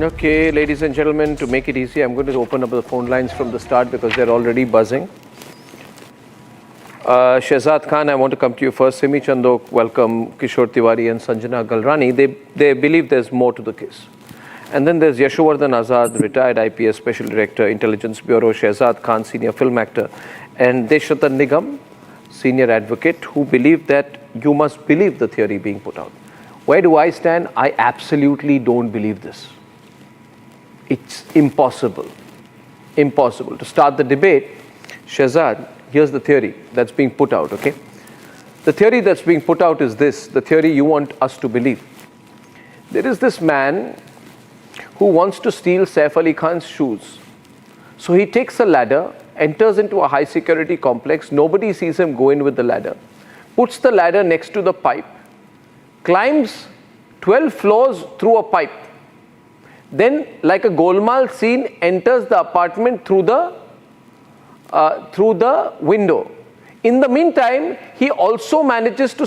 Okay, ladies and gentlemen, to make it easy, I'm going to open up the phone lines from the start because they're already buzzing. Shehzad Khan, I want to come to you first. Simi Chandok, welcome. Kishore Tiwari and Sanjana Galrani, they believe there's more to the case. And then there's Yashowardhan Azad, retired IPS Special Director, Intelligence Bureau, Shehzad Khan, senior film actor, and Deshratan Nigam, senior advocate, who believe that you must believe the theory being put out. Where do I stand? I absolutely don't believe this. It's impossible. Impossible. To start the debate, Shehzad, here's the theory that's being put out, okay? The theory that's being put out is this, the theory you want us to believe. There is this man who wants to steal Saif Ali Khan's shoes. So he takes a ladder, enters into a high security complex, nobody sees him go in with the ladder, puts the ladder next to the pipe, climbs 12 floors through a pipe, then like a golmaal scene enters the apartment through the window. In the meantime, he also manages to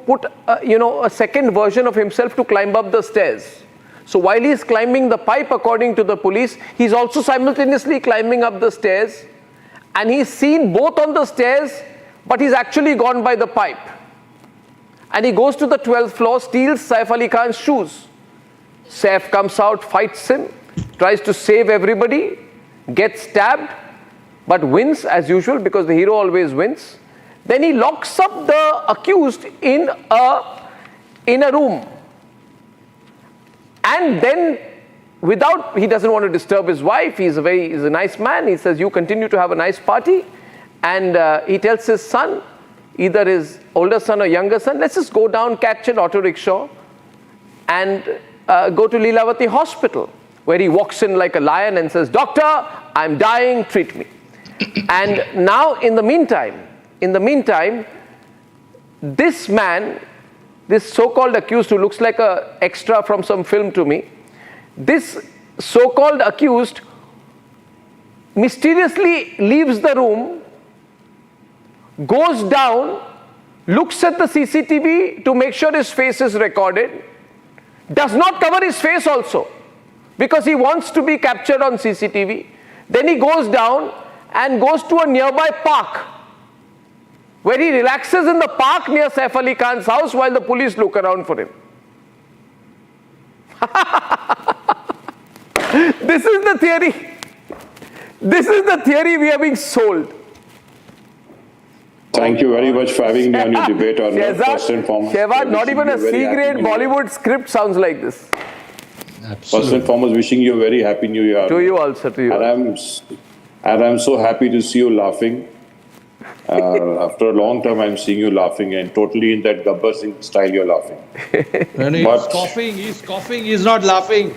put a second version of himself to climb up the stairs. So while he's climbing the pipe, according to the police, he's also simultaneously climbing up the stairs, and he's seen both on the stairs, but he's actually gone by the pipe. And he goes to the 12th floor, steals Saif Ali Khan's shoes. Saif comes out, fights him, tries to save everybody, gets stabbed, but wins as usual because the hero always wins. Then he locks up the accused in a room. And then, he doesn't want to disturb his wife, he's a nice man, he says, you continue to have a nice party. And he tells his son, either his older son or younger son, let's just go down, catch an auto rickshaw and go to Lilavati Hospital, where he walks in like a lion and says, doctor, I'm dying, treat me. And now in the meantime, this man, this so-called accused who looks like an extra from some film to me, this so-called accused mysteriously leaves the room, goes down, looks at the CCTV to make sure his face is recorded, does not cover his face also because he wants to be captured on CCTV. Then he goes down and goes to a nearby park where he relaxes in the park near Saif Ali Khan's house while the police look around for him. This is the theory. This is the theory we are being sold. Thank you very much for having me on your debate, Arnab. First and foremost, Shehzad, not even a C-grade Bollywood script sounds like this. Absolutely. First and foremost, wishing you a very happy New Year. To you also, to you. And I'm so happy to see you laughing. After a long time, I'm seeing you laughing, and totally in that Gabbar Singh style, you're laughing. And he's coughing, he's not laughing.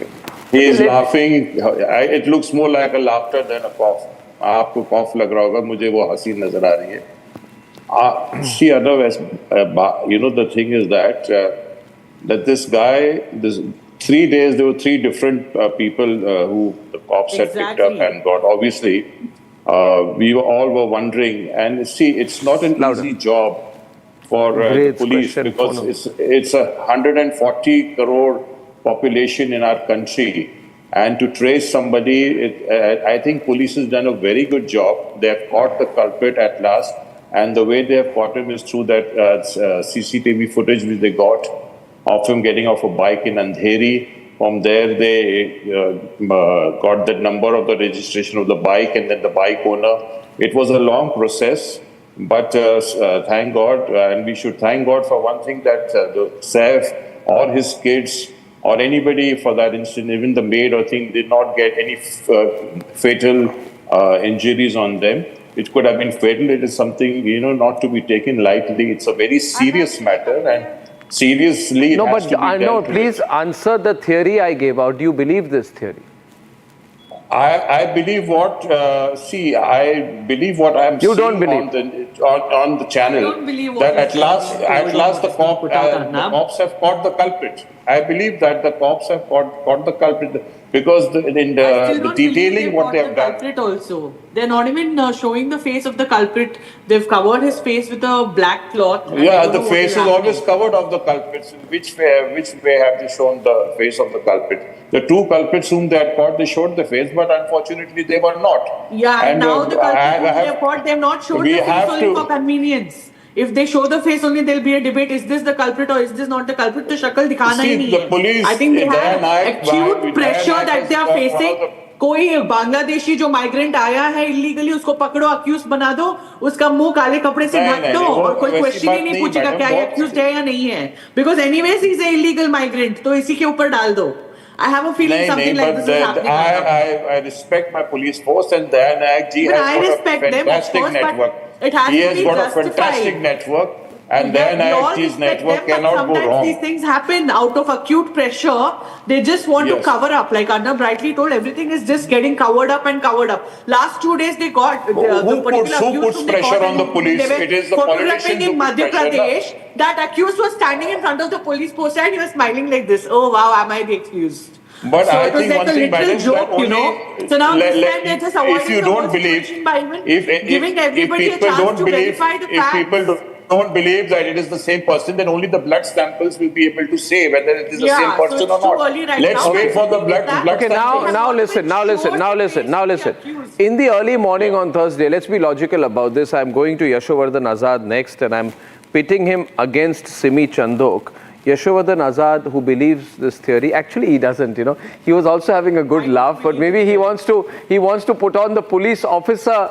He is laughing. It looks more like a laughter than a cough. आपको cough लग रहा होगा, मुझे वो हंसी नजर आ रही है. See, Arnab, you know, the thing is that this guy, 3 days, there were 3 different people who the cops had picked up and got. Obviously, we all were wondering. And see, it's not an easy job for the police because it's a 140 crore population in our country. And to trace somebody, I think police has done a very good job. They have caught the culprit at last. And the way they have caught him is through that CCTV footage which they got of him getting off a bike in Andheri. From there, they got the number of the registration of the bike and then the bike owner. It was a long process, but thank God, and we should thank God for one thing, that the Saif or his kids or anybody for that instance, even the maid or thing, did not get any fatal injuries on them. It could have been fatal. It is something, you know, not to be taken lightly. It's a very serious matter, and seriously No, it has but to be dealt please answer the theory I gave out. Do you believe this theory? I believe what, I believe what I'm You seeing don't believe. on the channel, I don't believe what that you at last the cops have caught the culprit. I believe that the cops have caught the culprit because in the detailing what they have done. Culprit also. They're not even showing the face of the culprit. They've covered his face with a black cloth. Yeah, the face is always covered of the culprits. Which way have they shown the face of the culprit? The two culprits whom they had caught, they showed the face, but unfortunately they were not. Yeah, and now the culprit whom they have caught, they have not shown the face only for convenience. If they show the face only, there'll be a debate. Is this the culprit or is this not the culprit? The shakal dikhana hi nahi hai. I think they have acute pressure that they are facing. कोई बांग्लादेशी जो migrant आया है illegally उसको पकड़ो accused बना दो उसका मुंह काले कपड़े से ढक दो और कोई क्वेश्चन ही नहीं पूछेगा क्या ये अक्यूज है या नहीं है because anyways he is a illegal migrant तो इसी के ऊपर डाल दो I have a feeling something like this is happening. I respect my police force and Dayanak ji has got a fantastic network. He has got a fantastic network and Dayanak ji's network cannot go wrong. These things happen out of acute pressure. They just want to cover up. Like Arnab rightly told, everything is just getting covered up and covered up. Last 2 days they got who puts pressure on the police? It is the politicians in Madhya Pradesh. That accused was standing in front of the police post and he was smiling like this. Oh wow, am I the accused? But so I it was think like one a thing little joke, you know. So now they're just if you don't believe, giving everybody a chance to verify the facts. If people don't believe that it is the same person, then only the blood samples will be able to say whether it is the same person or not. Let's wait for the blood okay, samples. Now listen. In the early morning on Thursday, let's be logical about this. I'm going to Yashovardhan Azad next and I'm pitting him against Simi Chandok. Yashovardhan Azad, who believes this theory, actually he doesn't, you know. He was also having a good laugh, but maybe he wants to put on the police officer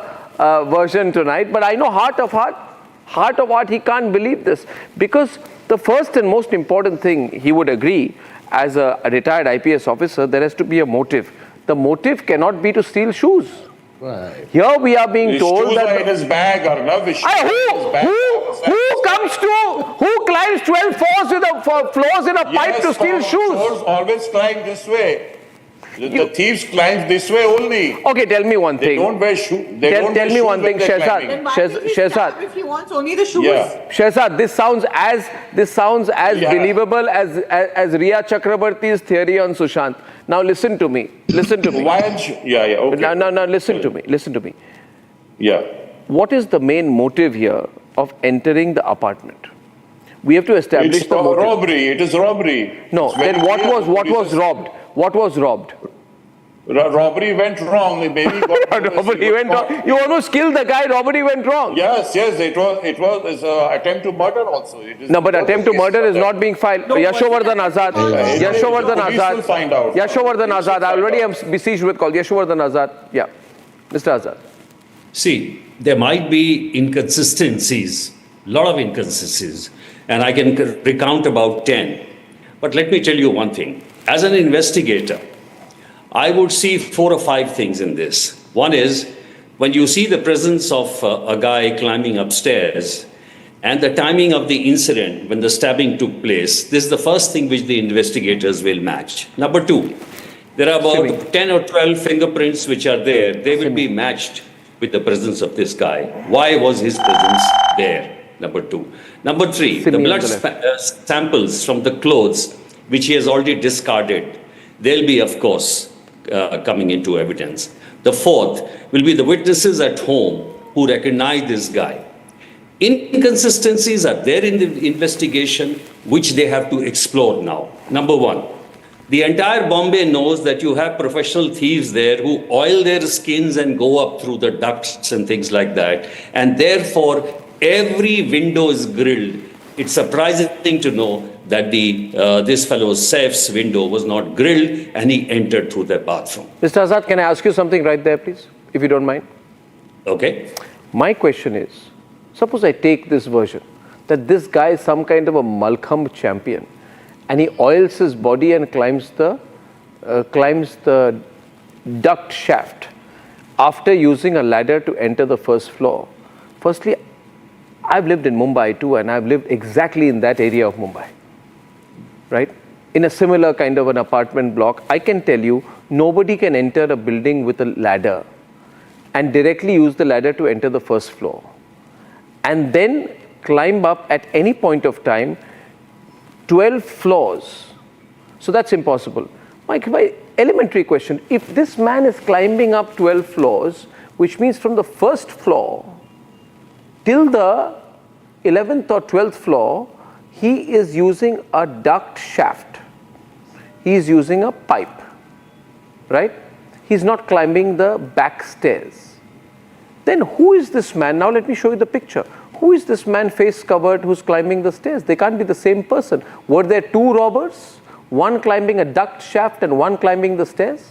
version tonight. But I know heart of heart, he can't believe this. Because the first and most important thing, he would agree, as a retired IPS officer, there has to be a motive. The motive cannot be to steal shoes. Right. Here we are being told that in his bag, Arnab. Who climbs 12 floors in a pipe to steal shoes? Chores always climb this way. The thieves climb this way only. Okay, tell me one thing. They don't wear shoes. Tell me one thing, Shehzad. Shehzad, if he wants only the shoes. Yeah. Shehzad, this sounds as believable as Riya Chakrabarti's theory on Sushant. Now listen to me. Why? Okay. Now listen to me. Yeah. What is the main motive here of entering the apartment? We have to establish the motive. Robbery. It is robbery. No. Then what was robbed? What was robbed? Robbery went wrong. Maybe robbery went wrong. You almost killed the guy. Robbery went wrong. Yes. It was attempt to murder also. No, but attempt to murder is not being filed. Yashovardhan Azad. Yashovardhan Azad. I already am besieged with call. Yashovardhan Azad. Yeah. Mr. Azad. See, there might be inconsistencies, a lot of inconsistencies, and I can recount about 10. But let me tell you one thing. As an investigator, I would see 4 or 5 things in this. One is, when you see the presence of a guy climbing upstairs and the timing of the incident when the stabbing took place, this is the first thing which the investigators will match. Number 2, there are about 10 or 12 fingerprints which are there. They will be matched with the presence of this guy. Why was his presence there? Number 2. Number 3, the blood samples from the clothes which he has already discarded, they'll be, of course, coming into evidence. The 4th will be the witnesses at home who recognize this guy. Inconsistencies are there in the investigation, which they have to explore now. Number 1, the entire Bombay knows that you have professional thieves there who oil their skins and go up through the ducts and things like that. And therefore, every window is grilled. It's surprising to know that this fellow Saif's window was not grilled and he entered through the bathroom. Mr. Azad, can I ask you something right there, please, if you don't mind? Okay. My question is, suppose I take this version, that this guy is some kind of a Malkham champion, and he oils his body and climbs the duct shaft after using a ladder to enter the first floor. Firstly, I've lived in Mumbai too, and I've lived exactly in that area of Mumbai, right? In a similar kind of an apartment block. I can tell you, nobody can enter a building with a ladder and directly use the ladder to enter the first floor and then climb up at any point of time 12 floors So that's impossible. My elementary question, if this man is climbing up 12 floors, which means from the first floor till the 11th or 12th floor, he is using a duct shaft. He is using a pipe, right? He's not climbing the back stairs. Then who is this man? Now let me show you the picture. Who is this man face covered who's climbing the stairs? They can't be the same person. Were there two robbers? One climbing a duct shaft and one climbing the stairs?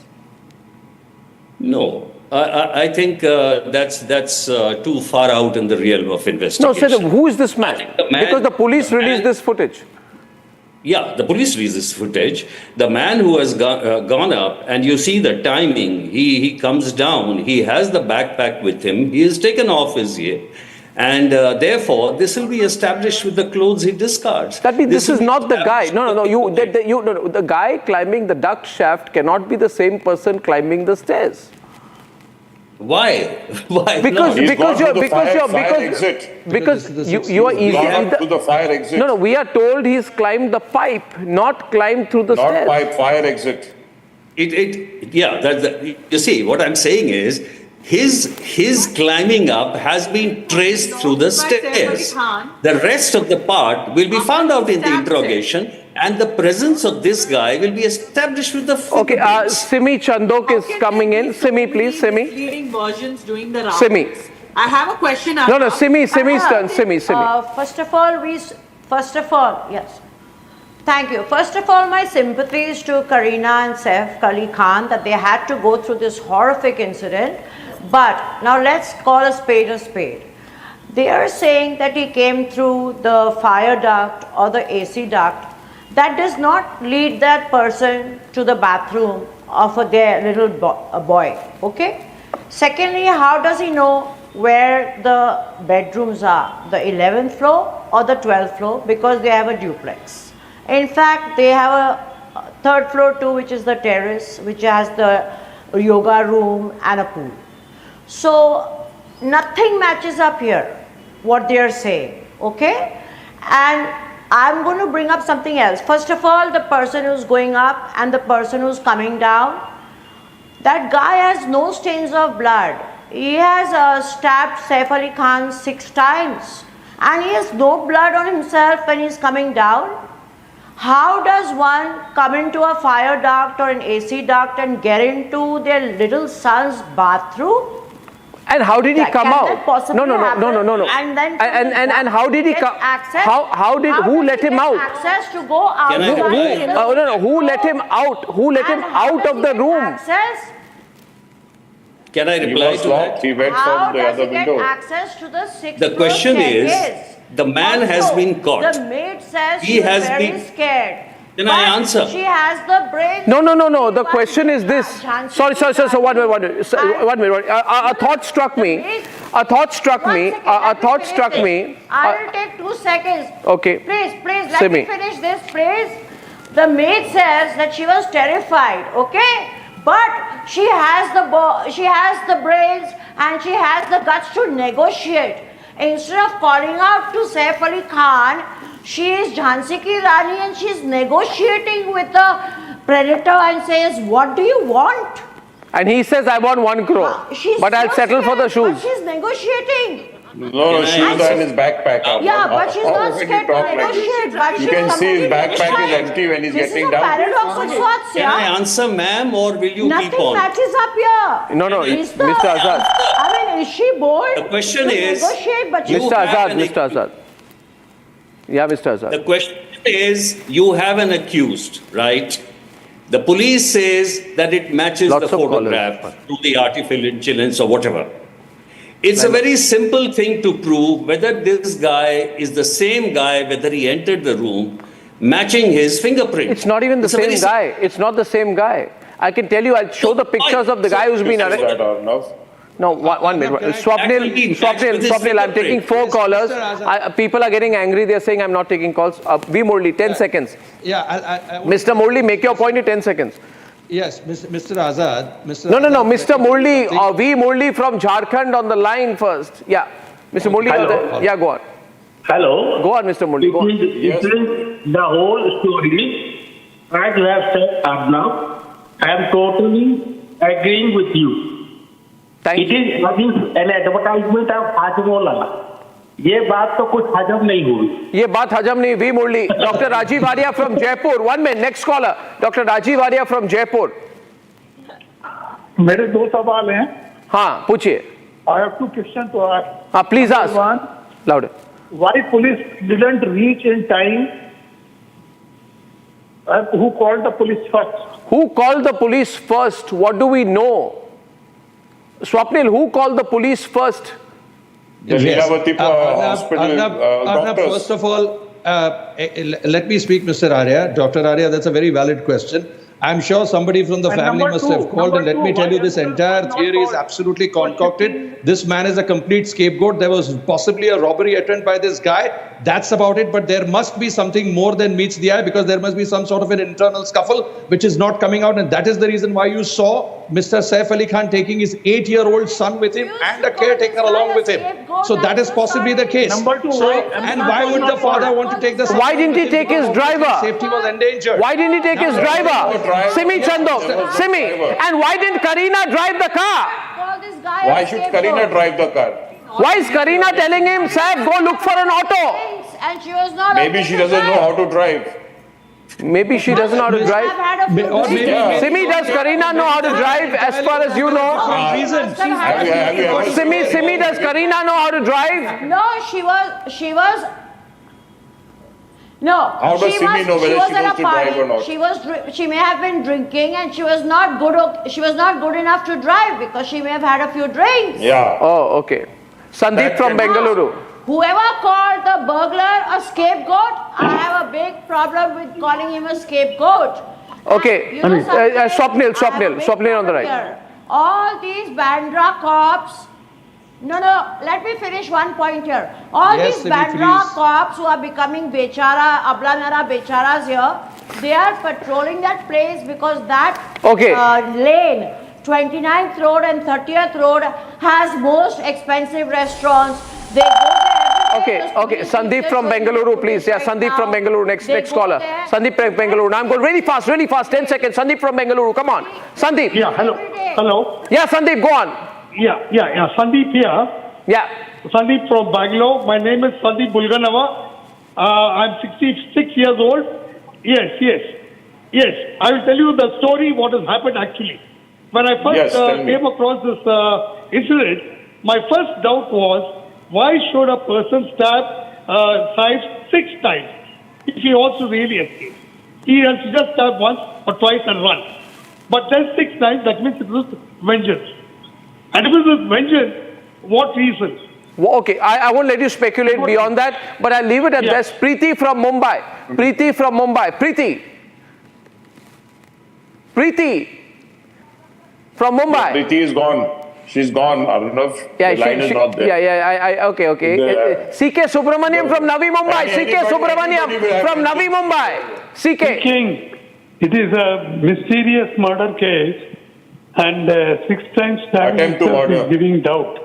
No. I think that's too far out in the realm of investigation. No, sir, who is this man? Because the police released this footage. Yeah, the police released this footage. The man who has gone up, and you see the timing, he comes down, he has the backpack with him, he has taken off his gear, and therefore this will be established with the clothes he discards. That means this is not the guy. No. The guy climbing the duct shaft cannot be the same person climbing the stairs. Why? Why? Because not? you are easy. To the fire exit. No, we are told he's climbed the pipe, not climbed through the stairs. Not pipe, fire exit. You see, what I'm saying is, his climbing up has been traced through the stairs. The rest of the part will be found out in the interrogation, and the presence of this guy will be established with the fingerprints. Okay, Simi Chandok is coming in. Simi, please, Simi. Leading versions doing the rounds. Simi. I have a question. No, Simi's turn. Simi. First of all, yes. Thank you. First of all, my sympathies to Kareena and Saif Ali Khan that they had to go through this horrific incident. But now let's call a spade a spade. They are saying that he came through the fire duct or the AC duct. That does not lead that person to the bathroom of their little boy. Okay? Secondly, how does he know where the bedrooms are? The 11th floor or the 12th floor? Because they have a duplex. In fact, they have a third floor too, which is the terrace, which has the yoga room and a pool. So nothing matches up here, what they are saying, okay? And I'm going to bring up something else. First of all, the person who's going up and the person who's coming down, that guy has no stains of blood. He has stabbed Saif Ali Khan 6 times and he has no blood on himself when he's coming down. How does one come into a fire duct or an AC duct and get into their little son's bathroom? And how did he come out? No. And then and how did he come? Who let him out? Access to go out. Who let him out? Who let him out of the room? Can I reply to that? He went from the other window. Access to the 6th The question is, the man has been caught. The maid says He she was has very been- scared. Can I answer? She has the brain. No. The question is this. Sorry. One minute. A thought struck me. I will take 2 seconds. Okay. Please, let me finish this, please. The maid says that she was terrified, okay? But she has the brains and she has the guts to negotiate. Instead of calling out to Saif Ali Khan, she is Jhansi Ki Rani and she is negotiating with the predator and says, what do you want? And he says, I want 1 crore. But I'll settle for the shoes. But she's negotiating. No, she's in his backpack. Yeah, but she's not scared to negotiate. You can see his backpack is empty when he's getting down. This is a paradox of sorts, Can I answer, ma'am, or will you Nothing keep on? matches up here. No, Mr. Azad. I mean, is she bold? The question to is- negotiate, but Mr. Azad. Yeah, Mr. Azad. The question is, you have an accused, right? The police says that it matches Lots the of photograph callers. to the artificial intelligence or whatever. It's a very simple thing to prove whether this guy is the same guy, whether he entered the room, matching his fingerprint. It's not even the same guy. It's not the same guy. I can tell you, I'll show the pictures of the guy who's been arrested. No, one minute. Swapnil, I'm taking 4 callers. People are getting angry. They're saying I'm not taking calls. V. Murli, 10 seconds. Yeah, Mr. Murli, make your point in 10 seconds. Yes, Mr. Azad. No. Mr. Murli, V. Murli from Jharkhand on the line first. Yeah. Mr. Murli, yeah, go on. Hello. Go on, Mr. Murli. Go on. It is the whole story As you have said, Arnab, I am totally agreeing with you. Thank It you. is an advertisement of Hajmola. ये बात तो कुछ हजम नहीं हुई. ये बात हजम नहीं हुई मुरली. Dr. Rajiv Arya from Jaipur. 1 minute. Next caller. Dr. Rajiv Arya from Jaipur. मेरे दो सवाल हैं. हाँ पूछिए. I have two questions to ask. हाँ please ask. One, Louder. why police didn't reach in time? Who called the police first? Who called the police first? What do we know? Swapnil, who called the police first? The Leelavati hospital Arnab, doctors. first of all, let me speak, Mr. Arya. Dr. Arya, that's a very valid question. I'm sure somebody from the And family number must two- have called, and let number me two, tell you, why this has the entire not theory is called absolutely for concocted. 15 This man is a complete scapegoat. There was possibly a robbery attempt by this guy. That's about it. But there must be something more than meets the eye, because there must be some sort of an internal scuffle which is not coming out. And that is the reason why you saw Mr. Saif Ali Khan taking his 8-year-old son with him and a caretaker along with him. So that is possibly the case. Number two, So, why- and why would the father want to take the son? Why didn't he take his driver? Safety was endangered. Why didn't he take his driver? Simi Chandok, Simi. And why didn't Kareena drive the car? Call this guy Why a should scapegoat. Kareena drive the car? Why is Kareena telling him, Saif, go look for an auto? And she was not Maybe okay she to doesn't know drive. how to drive. Maybe she doesn't know how to I've drive. had a few Or maybe, drinks. Simi, does Kareena know how to drive as far as you know? reasons. Have you ever Simi, does Kareena know how to drive? No, she was. No, How does Simi know whether was she at wants a to drive party. or not? She may have been drinking, and she was not good. She was not good enough to drive because she may have had a few drinks. Yeah. Oh, okay. Sandeep That from can- Bengaluru. Whoever called the burglar a scapegoat, I have a big problem with calling him a scapegoat. Okay. And you know something? Swapnil, I have a big Swapnil on the problem right. here. All these Bandra cops. No, let me finish one point here. All Yes, these Simi, Bandra please. cops who are becoming bechara, ablanara becharas here, they are patrolling that place because that Okay. lane, 29th Road and 30th Road, has most expensive restaurants. They go there every day. Okay. Sandeep from Bengaluru, please. Yeah, Sandeep from Bengaluru. Next caller. Sandeep from Bengaluru. Now I'm going really fast. 10 seconds. Sandeep from Bengaluru. Come on. Sandeep. Yeah, hello. Hello. Yeah, Sandeep, go on. Yeah. Sandeep here. Yeah. Sandeep from Bangalore. My name is Sandeep Bulganava. I'm 66 years old. Yes. I will tell you the story, what has happened actually. When I first Yes, tell me. came across this incident, my first doubt was, why should a person stab Saif 6 times if he wants to really escape? He has to just stab once or twice and run. But then 6 times, that means it was vengeance. And if it was vengeance, what reason? Well, okay, I won't let you speculate beyond that, but I'll leave it at this. Preeti from Mumbai. Preeti from Mumbai. Preeti is gone. She's gone, Arnav. Yeah, The line is not there. Okay. The- CK Subramaniam from Navi Mumbai. CK Subramaniam from Navi Mumbai. CK. King, it is a mysterious murder case, and 6 times stabbing Attempt to itself murder. is giving doubt.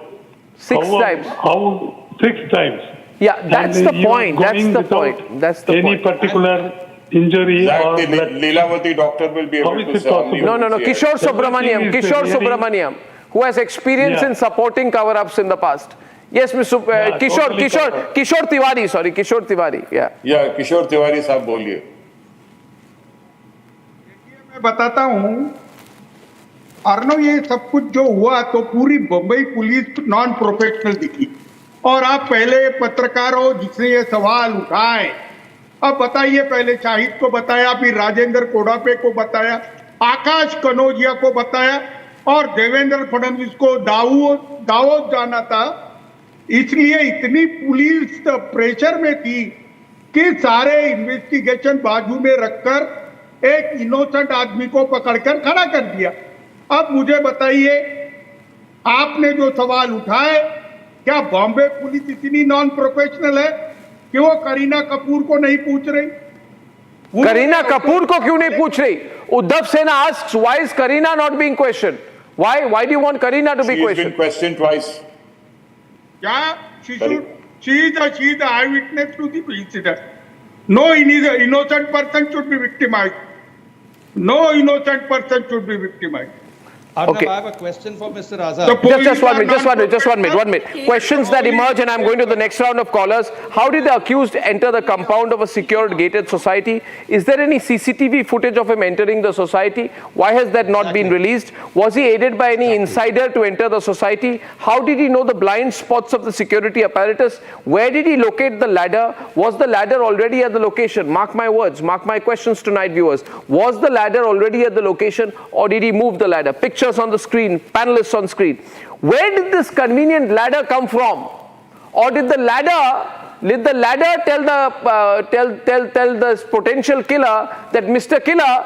6 times. How 6 times? Yeah, that's And the you point. That's going the without point. That's the any point. particular injury or That the blood. Leelavati doctor will be How able is to it say only possible? No. what she has. Kishore Subramaniam. Everything is Kishore really- Subramaniam, who has experience Yeah. in supporting cover-ups in the past. Yes, Mr. Yeah, Kishore totally covered. Tiwari. Sorry, Kishore Tiwari. Yeah. Yeah, Kishore Tiwari साहब बोलिए. मैं बताता हूँ अर्नव, ये सब कुछ जो हुआ तो पूरी बम्बई पुलिस नॉन प्रोफेशनल दिखी, और आप पहले पत्रकार हो जिसने ये सवाल उठाए, अब बताइए, पहले शाहिद को बताया, फिर राजेंद्र कोडापे को बताया, आकाश कनौजिया को बताया, और देवेंद्र फडणवीस को दावोद जाना था, इसलिए इतनी पुलिस प्रेशर में थी कि सारे इन्वेस्टिगेशन बाजू में रखकर एक इनोसेंट आदमी को पकड़कर खड़ा कर दिया। अब मुझे बताइए, आपने जो सवाल उठाए, क्या बॉम्बे पुलिस इतनी नॉन प्रोफेशनल है कि वो करीना कपूर को नहीं पूछ रही? Kareena Kapoor को क्यों नहीं पूछ रही? Uddhav Sena asks, why is Kareena not being questioned? Why do you want Kareena to be She has been questioned? questioned twice. Yeah, she is the eyewitness to the incident. No innocent person should be victimized. No innocent person should be victimized. Arnab, Okay. I have a question for Mr. Azad. Just 1 minute, just 1 minute. Questions that emerge, and I'm going to the next round of callers. How did the accused enter the compound of a secured gated society? Is there any CCTV footage of him entering the society? Why has that not been released? Was he aided by any insider to enter the society? How did he know the blind spots of the security apparatus? Where did he locate the ladder? Was the ladder already at the location? Mark my words, mark my questions tonight, viewers. Was the ladder already at the location, or did he move the ladder? Pictures on the screen, panelists on screen. Where did this convenient ladder come from? Or did the ladder tell the potential killer that, Mr. Killer,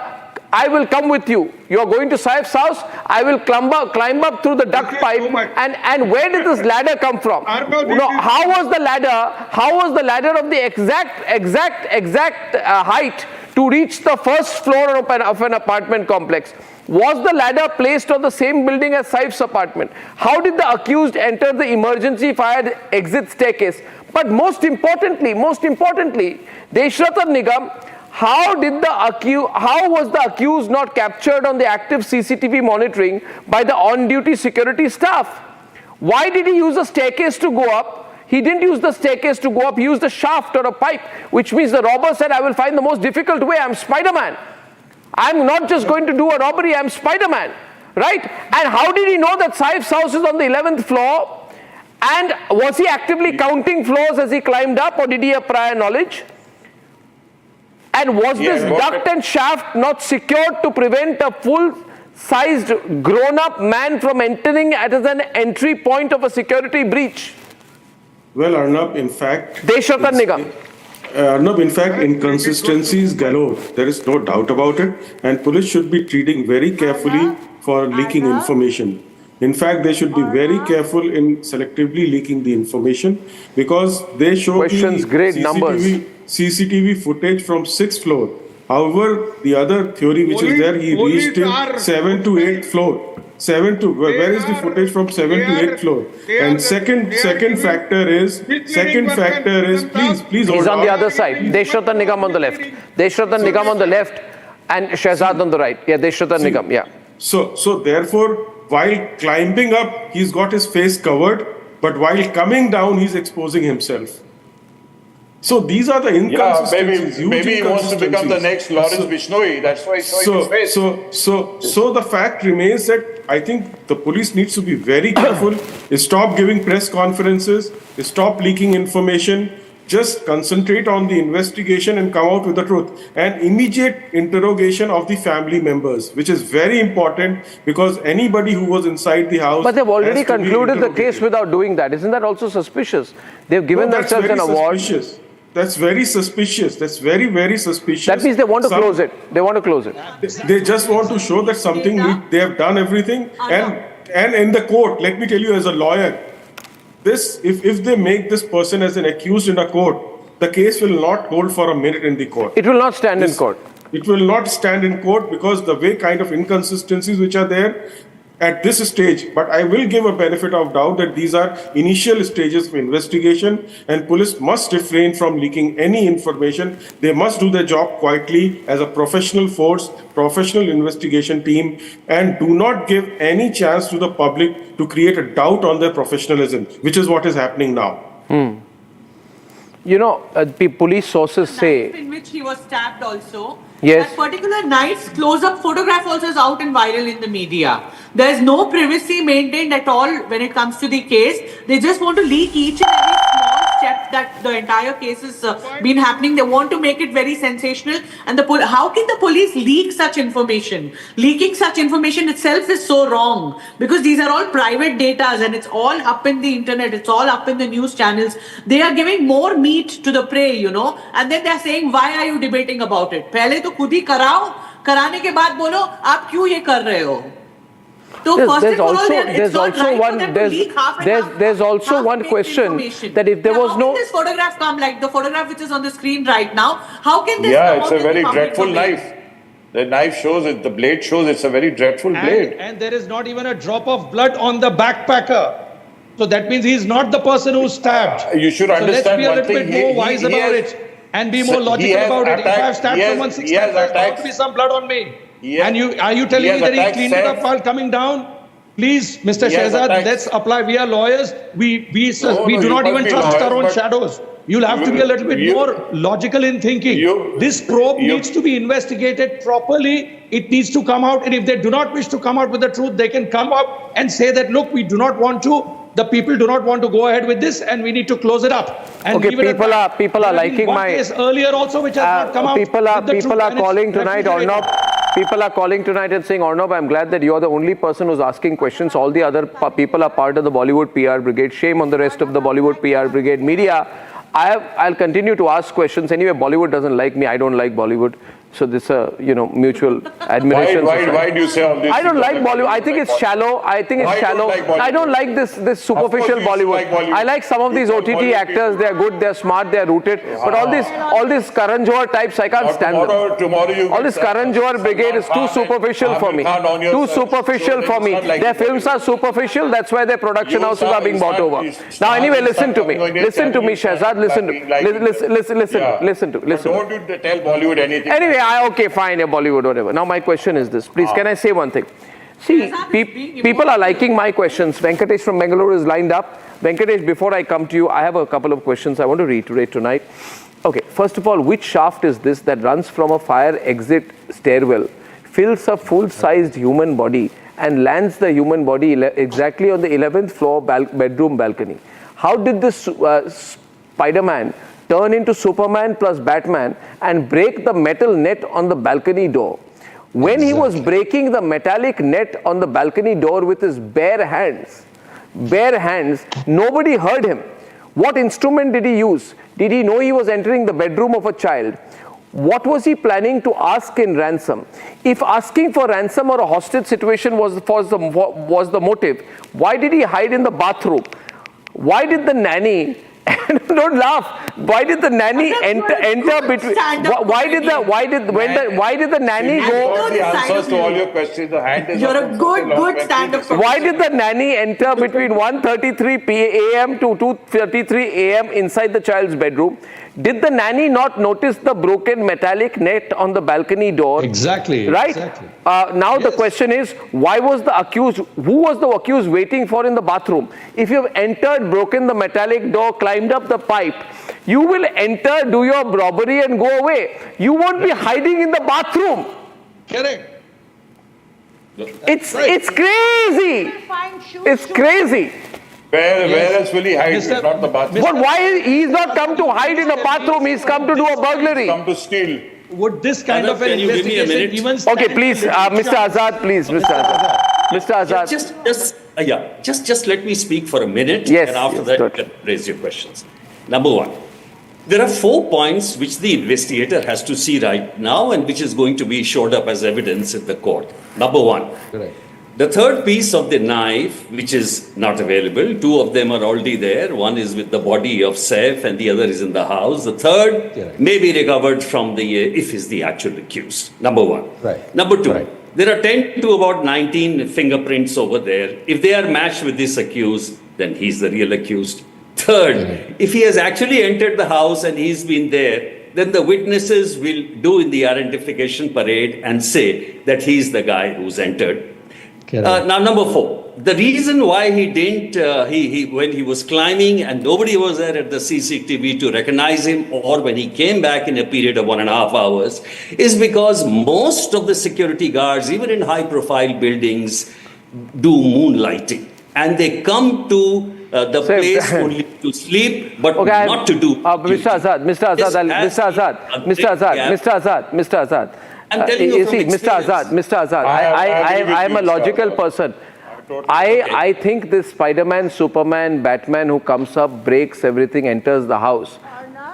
I will come with you. You are going to Saif's house. I will climb up through the duct pipe. And where did this ladder come from? How was the ladder of the exact height to reach the first floor of an apartment complex? Was the ladder placed on the same building as Saif's apartment? How did the accused enter the emergency fire exit staircase? But most importantly, Deshratan Nigam, how was the accused not captured on the active CCTV monitoring by the on-duty security staff? Why did he use a staircase to go up? He didn't use the staircase to go up, he used a shaft or a pipe, which means the robber said, I will find the most difficult way, I'm Spider-Man. I'm not just going to do a robbery, I'm Spider-Man, right? And how did he know that Saif's house is on the 11th floor? And was he actively counting floors as he climbed up, or did he have prior knowledge? And was this duct and shaft not secured to prevent a full-sized grown-up man from entering as an entry point of a security breach? Well, Arnab, in fact... Deshratan Nigam. Arnab, in fact, inconsistencies galore. There is no doubt about it. And police should be treating very carefully for leaking information. In fact, they should be very careful in selectively leaking the information, because they show questions, great numbers. CCTV footage from 6th floor. However, the other theory which is there, he reached till 7th to 8th floor. Where is the footage from 7th to 8th floor? And second factor is, please hold on. He's on the other side. Deshratan Nigam on the left. Deshratan Nigam on the left and Shehzad on the right. Yeah, Deshratan Nigam, yeah. So therefore, while climbing up, he's got his face covered, but while coming down, he's exposing himself. So these are the inconsistencies. Maybe he wants to become the next Lawrence Bishnoi. That's why he's showing his face. So the fact remains that I think the police needs to be very careful. Stop giving press conferences. Stop leaking information. Just concentrate on the investigation and come out with the truth. And immediate interrogation of the family members, which is very important, because anybody who was inside the house... But they've already concluded the case without doing that. Isn't that also suspicious? They've given themselves an award. That's very suspicious. That's very, very suspicious. That means they want to close it. They want to close it. They just want to show that something, they have done everything. And in the court, let me tell you as a lawyer, if they make this person as an accused in a court, the case will not hold for a minute in the court. It will not stand in court. It will not stand in court, because the way kind of inconsistencies which are there at this stage. But I will give a benefit of doubt that these are initial stages of investigation, and police must refrain from leaking any information. They must do their job quietly as a professional force, professional investigation team, and do not give any chance to the public to create a doubt on their professionalism, which is what is happening now. You know, police sources say... in which he was stabbed also. Yes. That particular knife's close-up photograph also is out and viral in the media. There is no privacy maintained at all when it comes to the case. They just want to leak each and every small step that the entire case has been happening. They want to make it very sensational. And how can the police leak such information? Leaking such information itself is so wrong, because these are all private data and it's all up in the internet. It's all up in the news channels. They are giving more meat to the prey, you know, and then they're saying, why are you debating about it? पहले तो खुद ही कराओ, कराने के बाद बोलो आप क्यों ये कर रहे हो? There's also one question that if there was no... How can this photograph come, like the photograph which is on the screen right now? How can this... Yeah, it's a very dreadful knife. The knife shows it, the blade shows it's a very dreadful blade. And there is not even a drop of blood on the backpacker. So that means he's not the person who stabbed. You should understand one thing. Let's be a little bit more wise about it and be more logical about it. If I've stabbed someone 6 times, there's got to be some blood on me. And are you telling me that he cleaned it up while coming down? Please, Mr. Shehzad, let's apply. We are lawyers. We do not even trust our own shadows. You'll have to be a little bit more logical in thinking. This probe needs to be investigated properly. It needs to come out. And if they do not wish to come out with the truth, they can come up and say that, look, we do not want to. The people do not want to go ahead with this, and we need to close it up. And okay, people are liking my case earlier also, which has not come out. People are calling tonight, Arnab. People are calling tonight and saying, Arnab, I'm glad that you're the only person who's asking questions. All the other people are part of the Bollywood PR brigade. Shame on the rest of the Bollywood PR brigade media. I'll continue to ask questions. Anyway, Bollywood doesn't like me. I don't like Bollywood. So this mutual admiration. Why do you say all this? I don't like Bollywood. I think it's shallow. I don't like this superficial Bollywood. I like some of these OTT actors. They are good. They are smart. They are rooted. But all these Karan Johar types, I can't stand them. All this Karan Johar brigade is too superficial for me. Too superficial for me. Their films are superficial. That's why their production houses are being bought over. Now anyway, listen to me. Listen to me, Shehzad. Listen to. Don't you tell Bollywood anything. Anyway. Okay, fine, Bollywood, whatever. Now my question is this. Please, can I say one thing? See, people are liking my questions. Venkatesh from Bangalore is lined up. Venkatesh, before I come to you, I have a couple of questions I want to reiterate tonight. Okay, first of all, which shaft is this that runs from a fire exit stairwell, fills a full-sized human body, and lands the human body exactly on the 11th floor bedroom balcony? How did this Spider-Man turn into Superman plus Batman and break the metal net on the balcony door? When he was breaking the metallic net on the balcony door with his bare hands, nobody heard him. What instrument did he use? Did he know he was entering the bedroom of a child? What was he planning to ask in ransom? If asking for ransom or a hostage situation was the motive, why did he hide in the bathroom? Why did the nanny don't laugh. Why did the nanny enter between? Why did the nanny go? The answers to all your questions. The hand is. You're a good stand-up. Why did the nanny enter between 1:33 a.m. to 2:33 a.m. inside the child's bedroom? Did the nanny not notice the broken metallic net on the balcony door? Exactly. Right? Exactly. Now the question is, who was the accused waiting for in the bathroom? If you've entered, broken the metallic door, climbed up the pipe, you will enter, do your robbery and go away. You won't be hiding in the bathroom. Correct. It's crazy. It's crazy. Where else will he hide? Not the bathroom. But why he's not come to hide in a bathroom? He's come to do a burglary. Come to steal. Would this kind of an investigation even stand? Okay, please, Mr. Azad, please, Mr. Azad. Mr. Azad. Just let me speak for a minute, yes, and after that you can raise your questions. Number one, there are 4 points which the investigator has to see right now and which is going to be showed up as evidence in the court. Number one. Correct. The third piece of the knife, which is not available, 2 of them are already there. One is with the body of Saif and the other is in the house. The third may be recovered from if he's the actual accused. Number one. Right. Number two, there are 10 to about 19 fingerprints over there. If they are matched with this accused, then he's the real accused. Third, if he has actually entered the house and he's been there, then the witnesses will do in the identification parade and say that he's the guy who's entered. Now, number 4, the reason why he didn't, when he was climbing and nobody was there at the CCTV to recognize him, or when he came back in a period of 1.5 hours, is because most of the security guards, even in high-profile buildings, do moonlighting. And they come to the place only to sleep, but not to do. Mr. Azad. I'm telling you from experience. Mr. Azad, I am a logical person. I think this Spider-Man, Superman, Batman who comes up, breaks everything, enters the house.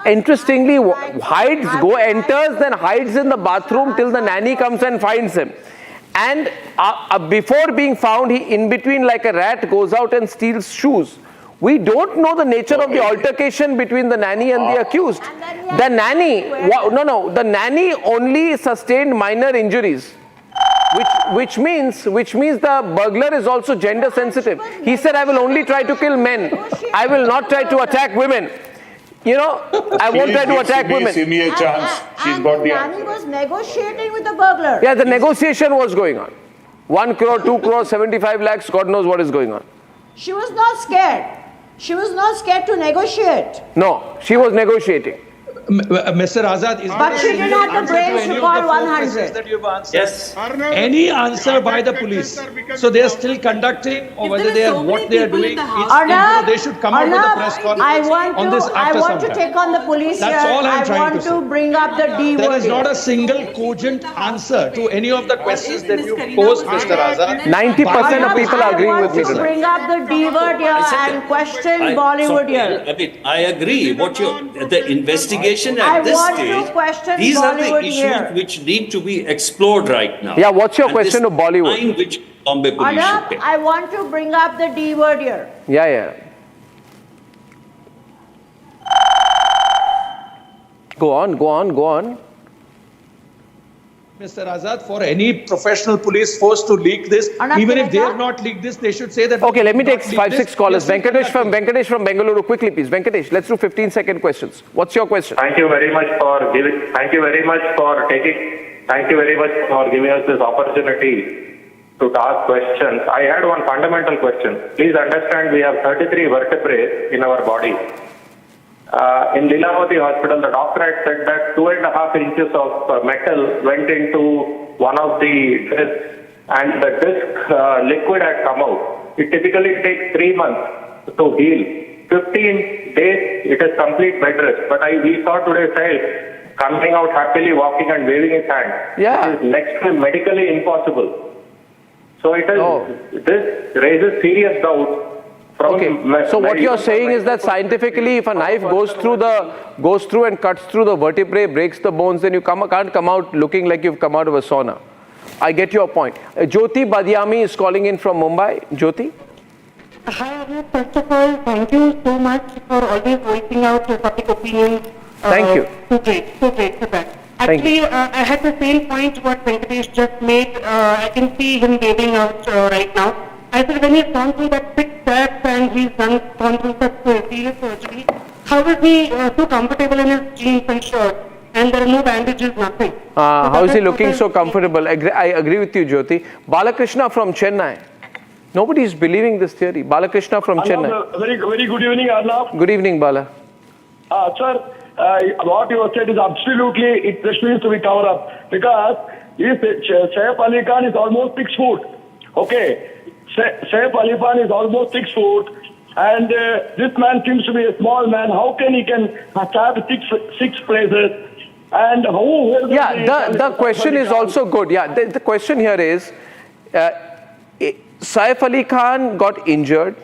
Interestingly, enters, then hides in the bathroom till the nanny comes and finds him. And before being found, he in between like a rat goes out and steals shoes. We don't know the nature of the altercation between the nanny and the accused. The nanny only sustained minor injuries, which means the burglar is also gender sensitive. He said, I will only try to kill men. I will not try to attack women. you know, I won't try to attack women. Give me a chance. She's got the Nani was negotiating with the burglar. Yeah, the negotiation was going on. 1 crore, 2 crore, 75 lakhs, God knows what is going on. She was not scared. She was not scared to negotiate. No, she was negotiating. Mr. Azad, is But she didn't have the brains to call 100. that you've answered? Yes. Any answer by the police? So they are still conducting, or whether they are what they are doing? Arnab, They should come out with a press conference on this I after want some to time. take on the police That's here. all I'm trying I want to to say. bring up the D There word. is not a single cogent answer to any of the questions that you posed, Mr. Azad. 90% of people are agreeing with me I want to tonight. bring up the D word here and question Bollywood here. I agree. The investigation I at this want to stage, question these are the Bollywood issues here. which need to be explored right now. Yeah, what's your And question this to Bollywood? line which Bombay Police should Arnab, take. I want to bring up the D word here. Yeah. Go on. Mr. Azad, for any professional police force to leak this, Arnab, even can if I they talk? have not leaked this, they should say that. Okay, let me we take did not leak 5-6 this. callers. We are still Venkatesh from Bengaluru, quickly please. Venkatesh, let's do 15-second questions. What's your question? Thank you very much for giving. Thank you very much for giving us this opportunity to ask questions. I had one fundamental question. Please understand, we have 33 vertebrae in our body. In Lilavati Hospital, the doctor had said that 2.5 inches of metal went into one of the discs, and the disc liquid had come out. It typically takes 3 months to heal. 15 days, it is complete bed rest. But we saw today Saif coming out happily, walking and waving his hand. Yeah. It is next to medically impossible. So it is. Oh. This raises serious doubt. Okay, so what you're saying is that scientifically, if a knife goes through and cuts through the vertebrae, breaks the bones, then you can't come out looking like you've come out of a sauna. I get your point. Jyoti Badiami is calling in from Mumbai. Jyoti? Hi, Arnab. First of all, thank you so much for always voicing out your public opinions. Thank you. So great for that. Thank Actually, I had the same point what Venkatesh just made. I can see him waving out right now. I said when he's gone through that 6 steps and he's gone through such serious surgery, how is he so comfortable in his jeans and shirt and there are no bandages, nothing? How is he looking so comfortable? I agree with you, Jyoti. Balakrishna from Chennai. Nobody is believing this theory. Balakrishna from Chennai. Very good evening, Arnab. Good evening, Bala. Sir, what you said is absolutely, it just needs to be covered up. Because Saif Ali Khan is almost 6 foot. Okay. Saif Ali Khan is almost 6 foot. And this man seems to be a small man. How can he stab six places? And who? Yeah, the question is also good. Yeah, the question here is, Saif Ali Khan got injured.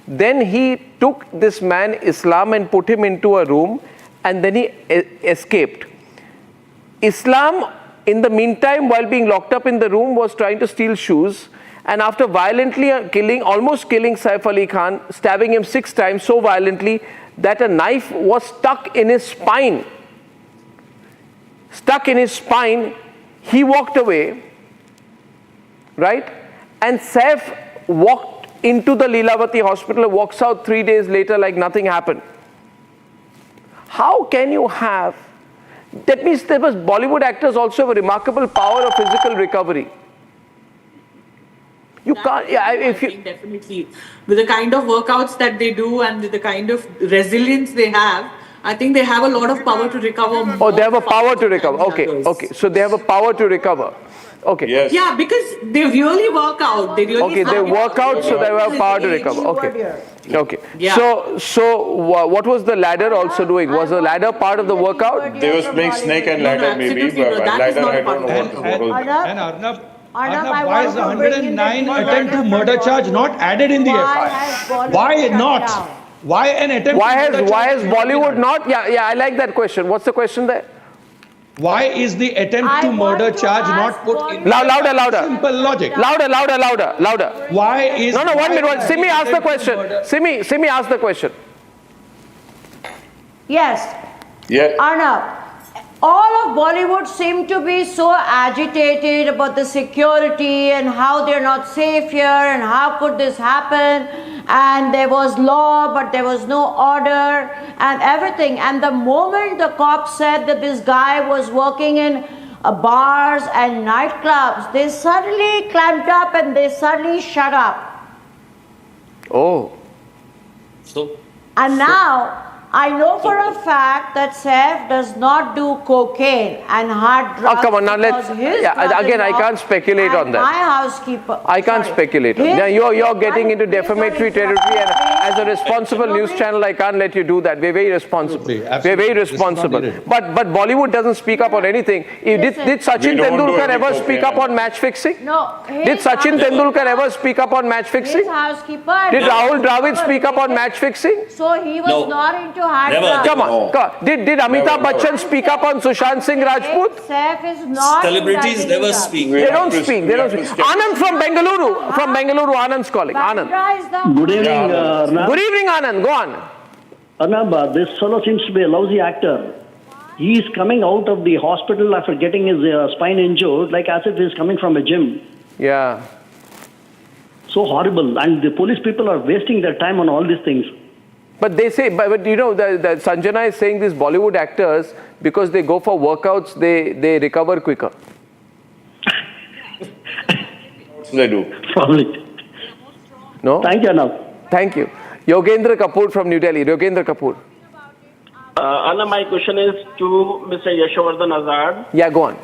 Then he took this man Islam and put him into a room, and then he escaped. Islam, in the meantime, while being locked up in the room, was trying to steal shoes. And after violently almost killing Saif Ali Khan, stabbing him 6 times so violently that a knife was stuck in his spine. He walked away, right? And Saif walked into the Lilavati hospital, walks out 3 days later like nothing happened. How can you have? That means there was Bollywood actors also have a remarkable power of physical recovery. You can't, definitely. With the kind of workouts that they do and with the kind of resilience they have, I think they have a lot of power to recover. Oh, they have a power to recover. Okay. So they have a power to recover. Okay. Yes. Yeah, because they really work out. They work out, so they have power to recover. Okay. Yeah. So what was the ladder also doing? Was the ladder part of the workout? They were playing snake and ladder, maybe. But ladder, I don't know what was. And Arnab, why is the 109 attempt to murder charge not added in the FIR? Why not? Why an attempt? Why has Bollywood not? Yeah, I like that question. What's the question there? Why is the attempt to murder charge not put in? Louder. Simple logic. Louder. Why is? No, 1 minute. Simi, ask the question. Simi, ask the question. Yes. Yeah. Arnab, all of Bollywood seem to be so agitated about the security and how they're not safe here and how could this happen. and there was law, but there was no order and everything. And the moment the cops said that this guy was working in bars and nightclubs, they suddenly clamped up and they suddenly shut up. Oh. And now, I know for a fact that Saif does not do cocaine and hard drugs. Oh, come on, now let's. Again, I can't speculate on that. My housekeeper. I can't speculate. Now you're getting into defamatory territory, and as a responsible news channel, I can't let you do that. We're very responsible. We're very responsible. But Bollywood doesn't speak up on anything. Did Sachin Tendulkar ever speak up on match fixing? No. Did Sachin Tendulkar ever speak up on match fixing? His housekeeper. Did Rahul Dravid speak up on match fixing? So he was not into hard drugs. Come on. Did Amitabh Bachchan speak up on Sushant Singh Rajput? Saif is not. Celebrities never speak. They don't speak. Anand from Bengaluru. From Bengaluru, Anand's calling. Anand. Good evening, Arnab. Good evening, Anand. Go on. Arnab, this fellow seems to be a lousy actor. He is coming out of the hospital after getting his spine injured, like as if he is coming from a gym. Yeah. So horrible. And the police people are wasting their time on all these things. But they say, but you know, the Sanjana is saying these Bollywood actors, because they go for workouts, they recover quicker. They do. Probably. No? Thank you, Arnab. Thank you. Yogendra Kapoor from New Delhi. Yogendra Kapoor. Anna, my question is to Mr. Yashovardhan Azad. Yeah, go on.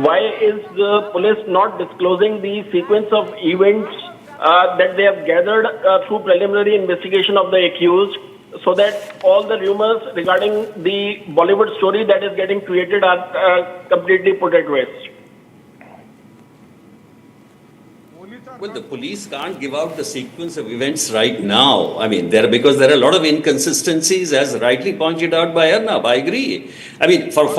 Why is the police not disclosing the sequence of events that they have gathered through preliminary investigation of the accused, so that all the rumors regarding the Bollywood story that is getting created are completely put at rest? Well, the police can't give out the sequence of events right now. I mean, because there are a lot of inconsistencies, as rightly pointed out by Arnab. I agree. I mean, for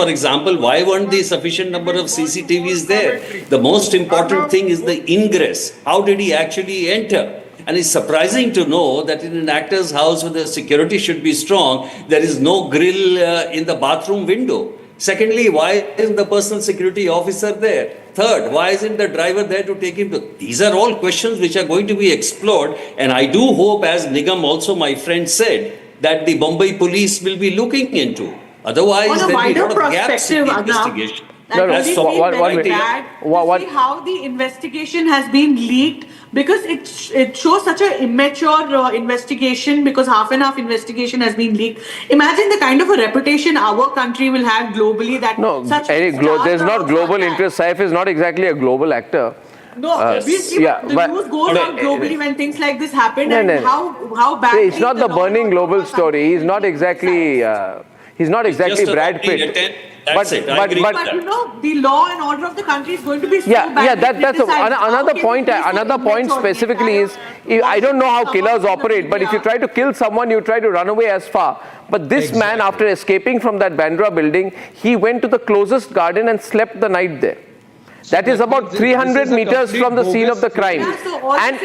example, why weren't the sufficient number of CCTVs there? The most important thing is the ingress. How did he actually enter? And it's surprising to know that in an actor's house where the security should be strong, there is no grill in the bathroom window. Secondly, why isn't the personal security officer there? Third, why isn't the driver there to take him to? These are all questions which are going to be explored. And I do hope, as Nigam also, my friend, said, that the Mumbai Police will be looking into. Otherwise, there will be a lot of gaps in the investigation. That see how the investigation has been leaked, because it shows such an immature investigation, because half and half investigation has been leaked. Imagine the kind of a reputation our country will have globally. That there's not global interest. Saif is not exactly a global actor. No, obviously, the news goes out globally when things like this happen, how bad. It's not the burning global story. He's not exactly Brad Pitt. But you know, the law and order of the country is going to be so bad. That's another point. Another point specifically is, I don't know how killers operate, but if you try to kill someone, you try to run away as far. But this man, after escaping from that Bandra building, he went to the closest garden and slept the night there. That is about 300 meters from the scene of the crime. And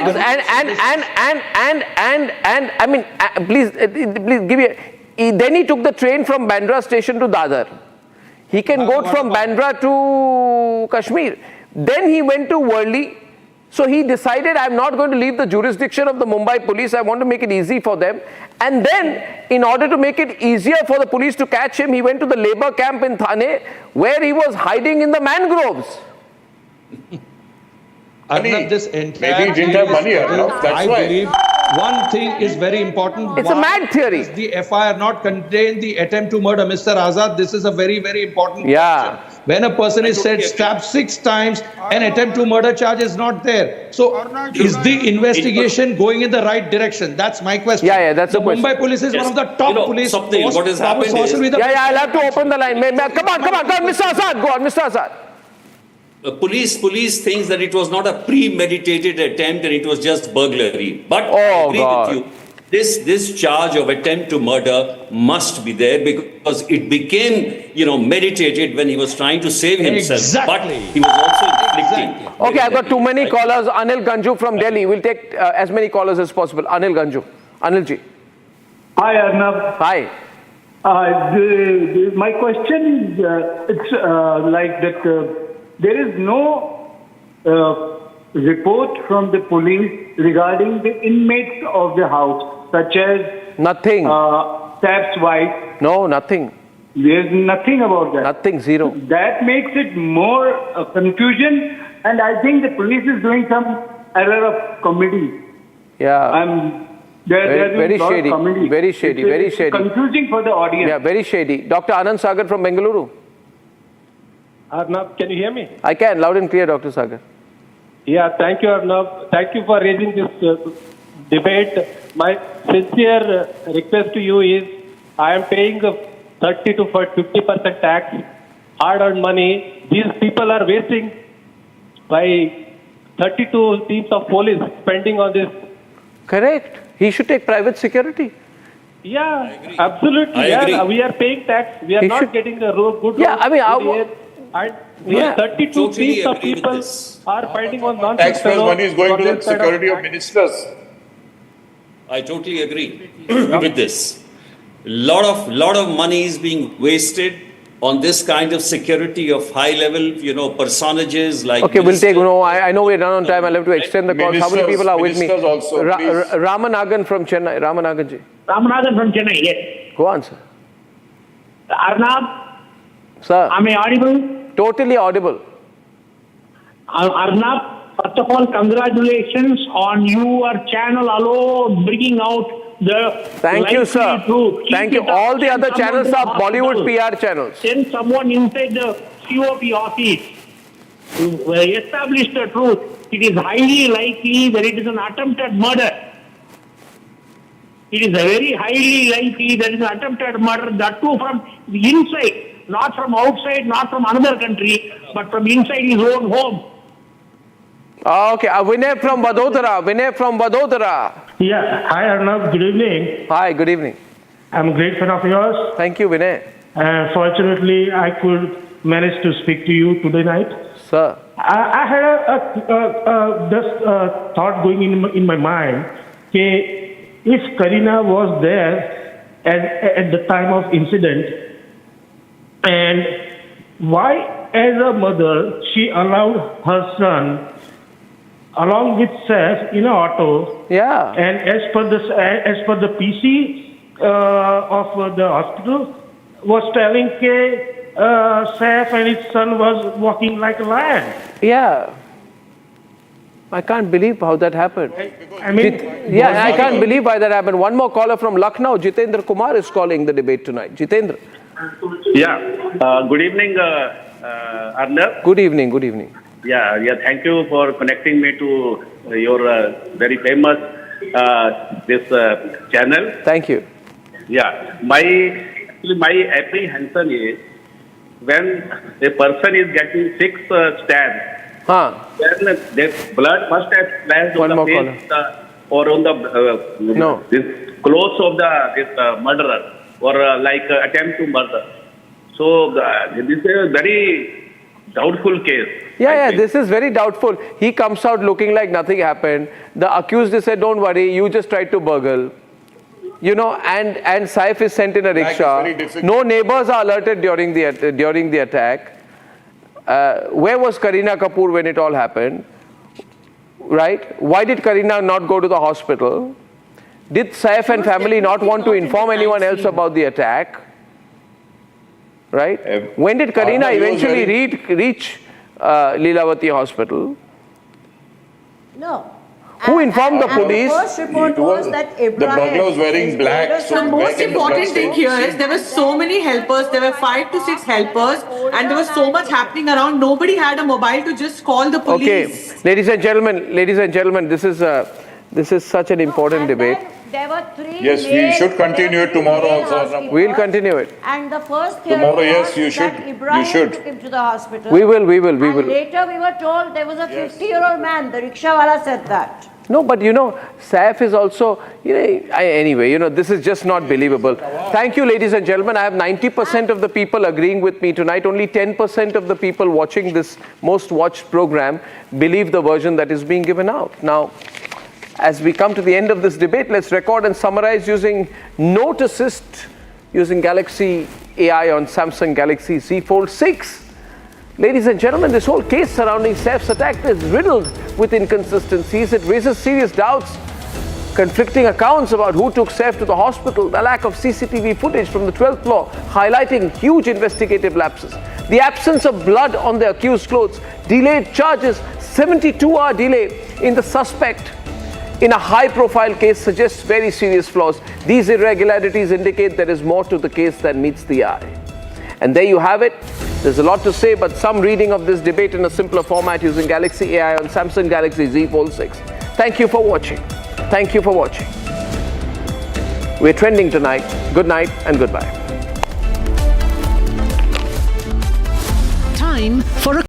I mean, please give me. Then he took the train from Bandra station to Dadar. He can go from Bandra to Kashmir. Then he went to Worli. So he decided, I'm not going to leave the jurisdiction of the Mumbai Police. I want to make it easy for them. And then, in order to make it easier for the police to catch him, he went to the labor camp in Thane, where he was hiding in the mangroves. Arnab, this entire maybe he didn't have money, Arnab. That's why. I believe one thing is very important. It's a mad theory. The FIR not contain the attempt to murder, Mr. Azad? This is a very, very important question. When a person is said stabbed 6 times, an attempt to murder charge is not there. So, is the investigation going in the right direction? That's my question. That's the question. Mumbai Police is one of the top police. What has happened is, I'll have to open the line. Come on, Mr. Azad, go on, Mr. Azad. Police thinks that it was not a premeditated attempt and it was just burglary. But I agree with you. This charge of attempt to murder must be there, because it became, meditated when he was trying to save himself. Exactly. But he was also inflicting. Okay, I've got too many callers. Anil Ganju from Delhi. We'll take as many callers as possible. Anil Ganju. Anilji. Hi, Arnab. Hi. My question is, it's like that there is no report from the police regarding the inmates of the house, such as nothing. Saif's wife? No, nothing. There's nothing about that. Nothing, zero. That makes it more confusion, and I think the police is doing some error of comedy. Yeah. Very shady. Very shady. Very shady. Confusing for the audience. Yeah, very shady. Dr. Anand Sagar from Bengaluru. Arnab, can you hear me? I can, loud and clear, Dr. Sagar. Yeah, thank you, Arnab. Thank you for raising this debate. My sincere request to you is, I am paying 30 to 50% tax, hard-earned money. These people are wasting by 32 teams of police spending on this. Correct. He should take private security. Yeah, absolutely. I agree. We are paying tax. We are not getting a good. Yeah, I mean, yeah. 32 teams of people are fighting on nonsense. Taxpayers' money is going to the security of ministers. I totally agree with this. Lot of money is being wasted on this kind of security of high level, personages like. Okay, we'll take. No, I know we're done on time. I'll have to extend the call. How many people are with me? Also, Ramanagan from Chennai. Ramanagan ji. Ramanagan from Chennai, yes. Go on, sir. Arnab? Sir. Am I audible? Totally audible. Arnab, first of all, congratulations on your channel alone bringing out the Thank you, sir. Truth. Thank you. All the other channels are Bollywood PR channels. Send someone inside the COP office to establish the truth. It is highly likely that it is an attempted murder. It is very highly likely that it is an attempted murder, that too from the inside, not from outside, not from another country, but from inside his own home. Okay, Vinay from Vadodara. Vinay from Vadodara. Yeah, hi Arnab, good evening. Hi, good evening. I'm a great fan of yours. Thank you, Vinay. Fortunately, I could manage to speak to you today night. Sir. I had this thought going in my mind, if Karina was there at the time of incident, and why as a mother she allowed her son along with Saif in an auto. Yeah. And as per the PC of the hospital was telling Saif and his son was walking like a lion. Yeah. I can't believe how that happened. I mean, I can't believe why that happened. One more caller from Lucknow, Jitendra Kumar, is calling the debate tonight. Jitendra. Yeah. Good evening, Arnab. Good evening. Good evening. Yeah. Thank you for connecting me to your very famous this channel. Thank you. Yeah. My apprehension is when a person is getting 6 stabs, then the blood must have splashed on the face or on the this clothes of this murderer or like attempt to murder. So this is a very doubtful case. Yeah, this is very doubtful. He comes out looking like nothing happened. The accused said, don't worry, you just tried to burgle. And Saif is sent in a rickshaw. No neighbors are alerted during the attack. Where was Kareena Kapoor when it all happened? Right? Why did Kareena not go to the hospital? Did Saif and family not want to inform anyone else about the attack? Right? When did Kareena eventually reach Leelavati hospital? No. Who informed the police? The first report was that Ibrahim. The burglar was wearing black. So the most important thing here is there were so many helpers. There were 5 to 6 helpers, and there was so much happening around. Nobody had a mobile to just call the police. Okay, ladies and gentlemen, this is such an important debate. There were 3. Yes, we should continue it tomorrow also. We'll continue it. And the first theory tomorrow, was yes, you should. that Ibrahim took him to the hospital. We will. And later we were told there was a 50-year-old man. The rickshawala said that. No, but Saif is also, anyway, this is just not believable. Thank you, ladies and gentlemen. I have 90% of the people agreeing with me tonight. Only 10% of the people watching this most watched program believe the version that is being given out. Now, as we come to the end of this debate, let's record and summarize using Note Assist, using Galaxy AI on Samsung Galaxy Z Fold 6. Ladies and gentlemen, this whole case surrounding Saif's attack is riddled with inconsistencies. It raises serious doubts, conflicting accounts about who took Saif to the hospital, the lack of CCTV footage from the 12th floor, highlighting huge investigative lapses, the absence of blood on the accused's clothes, delayed charges, 72-hour delay in the suspect in a high-profile case suggests very serious flaws. These irregularities indicate there is more to the case than meets the eye. And there you have it. There's a lot to say, but some reading of this debate in a simpler format using Galaxy AI on Samsung Galaxy Z Fold 6. Thank you for watching. Thank you for watching. We're trending tonight. Good night and goodbye. Time for a